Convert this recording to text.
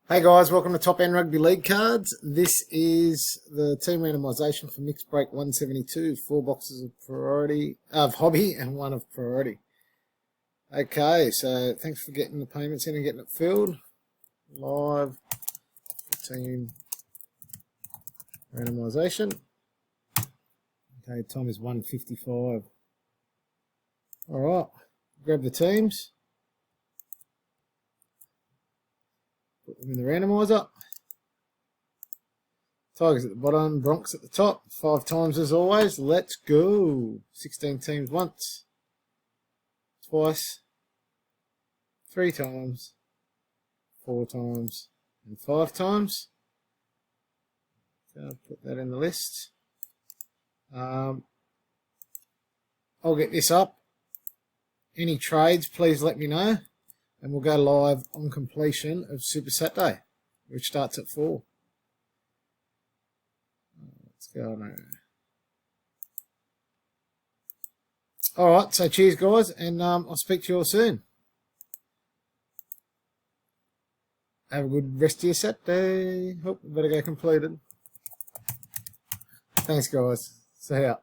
Hey guys, welcome to Top End Rugby League Cards. This is the team randomisation for mixed break 172. 4 boxes of hobby and 1 of priority. Okay, so thanks for getting the payments in and getting it filled. Live team randomisation. Okay, time is 1:55. Alright, grab the teams. Put them in the randomiser. Tigers at the bottom, Bronx at the top. 5 times as always. Let's go. 16 teams once, twice, 3 times, 4 times, and 5 times. So I'll put that in the list. I'll get this up. Any trades, please let me know. And we'll go live on completion of Super Saturday, which starts at 4. Let's go now. Alright, so cheers guys, and I'll speak to you all soon. Have a good rest of your Saturday. Oh, better go completed. Thanks guys. See ya.